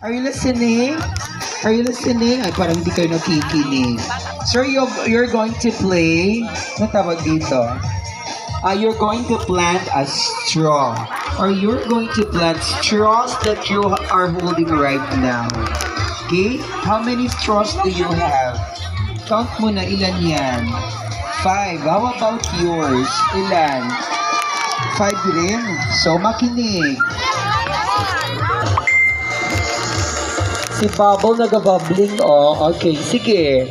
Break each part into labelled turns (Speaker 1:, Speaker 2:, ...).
Speaker 1: Are you listening? Are you listening? Ay, parang hindi kayo nakikinig. Sir, you're going to play, ano tawag dito? You're going to plant a straw. Or you're going to plant straws that you are holding right now. Okay? How many straws do you have? Count mo na, ilan yan? 5. How about yours? Ilan? 5 rin. So, makinig. Si Bubble nag-bubbling, oh. Okay, sige.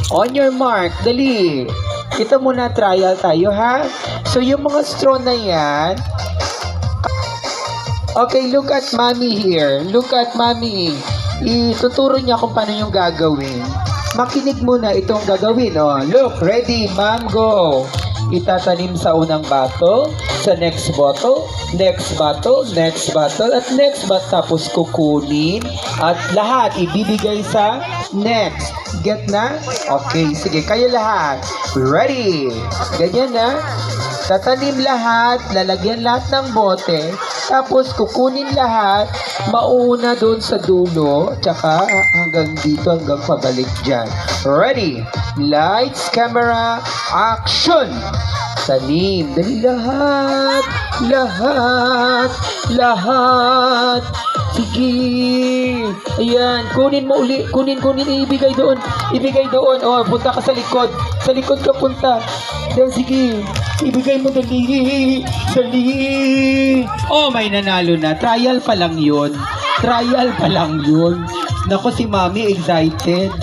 Speaker 1: On your mark, dali. Ito muna, trial tayo, ha? So, yung mga straw na yan. Okay, look at mommy here. Look at mommy. Ituturo niya kung paano yung gagawin. Makinig muna itong gagawin, oh. Look, ready, ma'am, go. Itatanim sa unang bato, sa next bottle, next bottle, next bottle, at next bottle. Tapos kukunin at lahat ibibigay sa next. Get na? Okay, sige, kayo lahat. Ready? Ganyan na. Tatanim lahat, lalagyan lahat ng bote, tapos kukunin lahat, mauna doon sa dulo, tsaka hanggang dito, hanggang pabalik dyan. Ready? Lights, camera, action! Tanim. Dali lahat. Lahat. Lahat. Sige. Ayan. Kunin mo uli. Kunin. Ibigay doon. Ibigay doon. Oh, punta ka sa likod. Sa likod ka punta. Then, sige. Ibigay mo dali. Dali. Oh, may nanalo na. Trial pa lang yun. Trial pa lang yun. Naku, si Mami excited.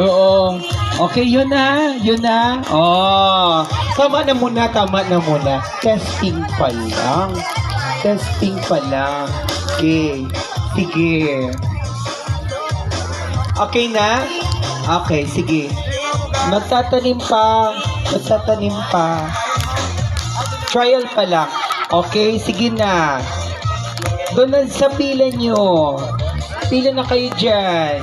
Speaker 1: Oo. Okay, yun na. Yun na. Oh. Tama na muna. Testing pa lang. Testing pa lang. Okay. Sige. Okay na? Okay, sige. Magtatanim pa. Trial pa lang. Okay, sige na. Doon na sa pila nyo. Pila na kayo dyan.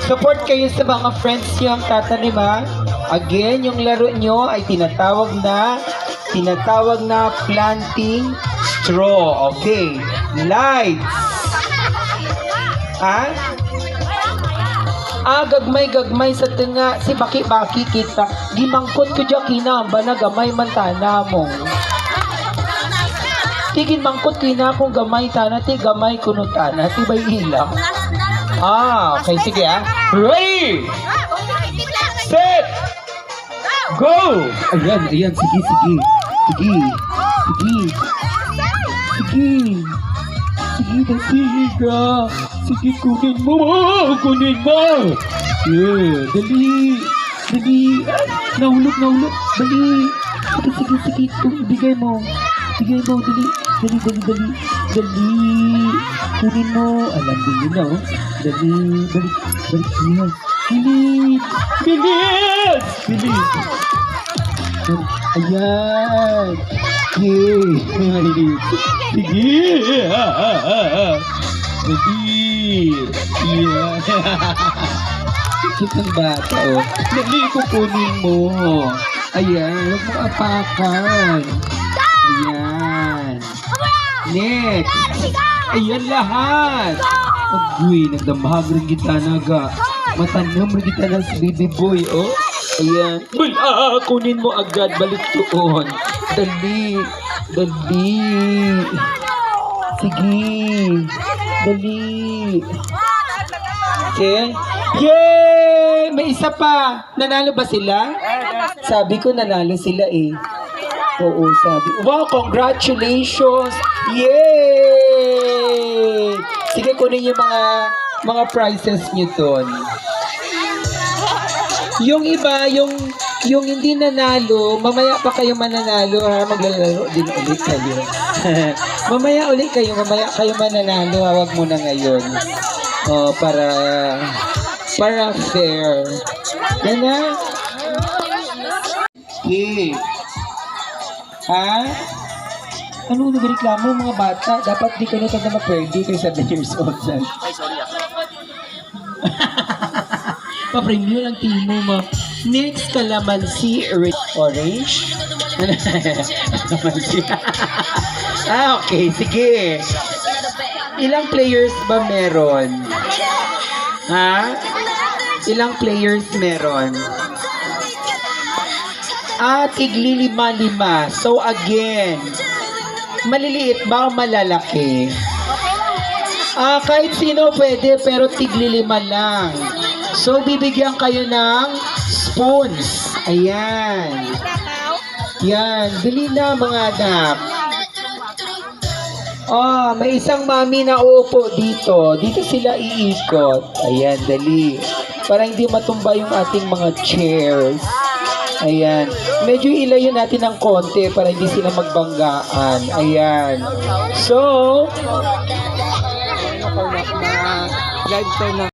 Speaker 1: Support kayo sa mga friends nyo ang tatanim, ha? Again, yung laro nyo ay tinatawag na planting straw. Okay. Lights. Ha? Gagmay sa tinga. Si baki-baki kita. Di mangkot ko dyan kinamba na gamay man tana mo. Tigin mangkot kina kung gamay tana. Ti gamay kuno tana. Ti bay ilang. Okay. Sige, ha? Ready! Set! Go! Ayan. Sige. Dali ka. Sige, kunin mo. Yeah, dali. Nahulog. Dali. Sige. Ibigay mo. Dali. Kunin mo. Alam din yun na, oh. Dali. Balik niya. Bilis! Ayan. Yay! Sige! Dali! Yeah! Kitang bata, oh. Dali, kukunin mo. Ayan, huwag mo apakan. Ayan. Next. Ayan lahat. Agoy, nagdamahag rin kita naga. Matanam rin kita ng baby boy, oh. Ayan. Kunin mo agad. Balik doon. Dali. Sige. Dali. Okay. Yay! May isa pa. Nanalo ba sila? Sabi ko nanalo sila eh. Oo, sabi. Wow, congratulations! Yay! Sige, kunin yung mga prizes nyo doon. Yung iba, yung hindi nanalo, mamaya pa kayo mananalo, ha? Maglalaro din ulit kayo. mamaya kayo mananalo, ha? Wag muna ngayon. Para fair. Yan na. Okay. Ha? Ano nagreklamo mga bata? Dapat di ka na tanda ma-pwede kay 7 years old. Ay, sorry ako. Pa-premium ang timo mo. Next, kalamansi, orange. Kalamansi. Okay, sige. Ilang players ba meron? Ha? Ilang players meron? Tigli 5-5. So again, maliliit ba o malalaki? Kahit sino pwede, pero tigli 5 lang. So, bibigyan kayo ng spoons. Ayan. Yan. Bili na mga anak. May isang mami na uupo dito. Dito sila iikot. Ayan, dali. Para hindi matumba yung ating mga chairs. Ayan. Medyo ilayo natin ng konti para hindi sila magbanggaan. Ayan. So, live tayo na